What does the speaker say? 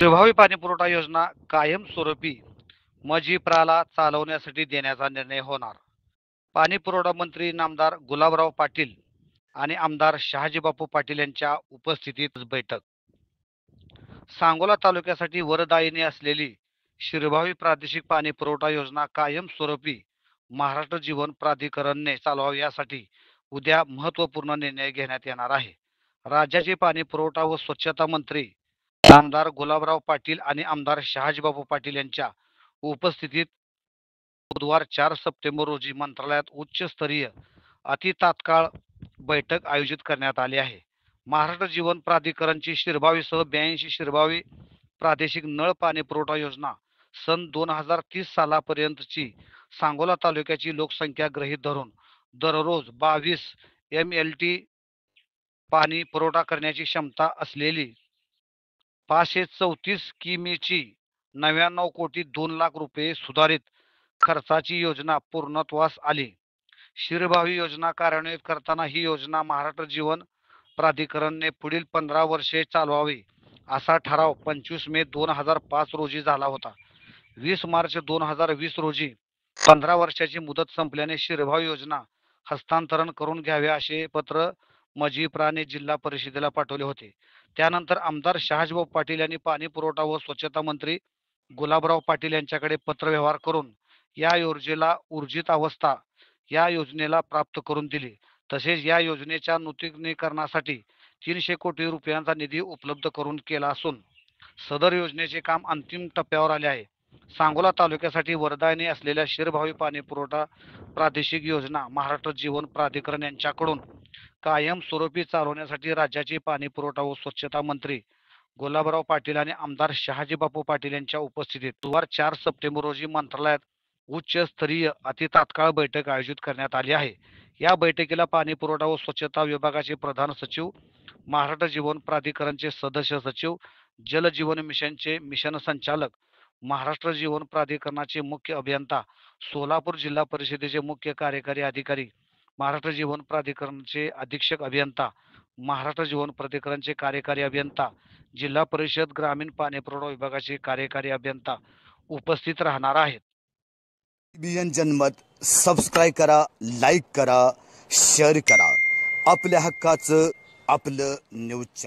प्रभावी पाणीपुरवठा योजना कायमस्वरूपी मजिप्राला चालवण्यासाठी देण्याचा निर्णय होणार. पाणीपुरवठा मंत्री नामदार गुलाबराव पाटील आणि आमदार शहाजीबापू पाटील यांच्या उपस्थितीत बैठक. सांगोला तालुक्यासाठी वरदायिनी असलेली शिरभावी प्रादेशिक पाणीपुरवठा योजना कायमस्वरूपी महाराष्ट्र जीवन प्राधिकरणने चालवावी यासाठी उद्या महत्त्वपूर्ण निर्णय घेण्यात येणार आहे. राज्याचे पाणीपुरवठा व स्वच्छता मंत्री आमदार गुलाबराव पाटील आणि आमदार शहाजीबापू पाटील यांच्या उपस्थितीत बुधवार 4 सप्टेंबर रोजी मंत्रालयात उच्चस्तरीय अतितात्काळ बैठक आयोजित करण्यात आली आहे. महाराष्ट्र जीवन प्राधिकरणची शिरभावीसह 82 शिरभावी प्रादेशिक नळ पाणी पुरवठा योजना सन 2030 सालापर्यंतची सांगोला तालुक्याची लोकसंख्या गृहीत धरून दररोज 22 MLT पाणी पुरवठा करण्याची क्षमता असलेली 534 किमीची 99 कोटी 2 लाख रुपये सुधारित खर्चाची योजना पूर्णत्वास आली. शिरभावी योजना कार्यान्वित करताना ही योजना महाराष्ट्र जीवन प्राधिकरणने पुढील 15 वर्षे चालवावी असा ठराव 25 मे 2005 रोजी झाला होता. 20 मार्च 2020 रोजी 15 वर्षाची मुदत संपल्याने शिरभावी योजना हस्तांतरण करून घ्यावे असे पत्र मजिप्राने जिल्हा परिषदेला पाठवले होते. त्यानंतर आमदार शहाजीबापू पाटील यांनी पाणी पुरवठा व स्वच्छता मंत्री गुलाबराव पाटील यांच्याकडे पत्रव्यवहार करून या योजनेला ऊर्जित अवस्था या योजनेला प्राप्त करून दिली. तसेच या योजनेच्या नूतनीकरणासाठी 300 कोटी रुपयांचा निधी उपलब्ध करून केला असून सदर योजनेचे काम अंतिम टप्प्यावर आले आहे. सांगोला तालुक्यासाठी वरदायिनी असलेल्या शिरभावी पाणी पुरवठा प्रादेशिक योजना महाराष्ट्र जीवन प्राधिकरण यांच्याकडून कायमस्वरूपी चालवण्यासाठी राज्याचे पाणी पुरवठा व स्वच्छता मंत्री गुलाबराव पाटील आणि आमदार शहाजीबापू पाटील यांच्या उपस्थितीत बुधवार 4 सप्टेंबर रोजी मंत्रालयात उच्चस्तरीय अतितात्काळ बैठक आयोजित करण्यात आली आहे. या बैठकीला पाणी पुरवठा व स्वच्छता विभागाचे प्रधान सचिव, महाराष्ट्र जीवन प्राधिकरणचे सदस्य सचिव, जल जीवन मिशनचे मिशन संचालक, महाराष्ट्र जीवन प्राधिकरणाचे मुख्य अभियंता, सोलापूर जिल्हा परिषदेचे मुख्य कार्यकारी अधिकारी, महाराष्ट्र जीवन प्राधिकरणचे अधीक्षक अभियंता, महाराष्ट्र जीवन प्राधिकरणचे कार्यकारी अभियंता, जिल्हा परिषद ग्रामीण पाणी पुरवठा विभागाचे कार्यकारी अभियंता उपस्थित राहणार आहेत. जनमत सबस्क्राईब करा, लाईक करा, शेअर करा. आपल्या हक्काचं आपलं न्यूज.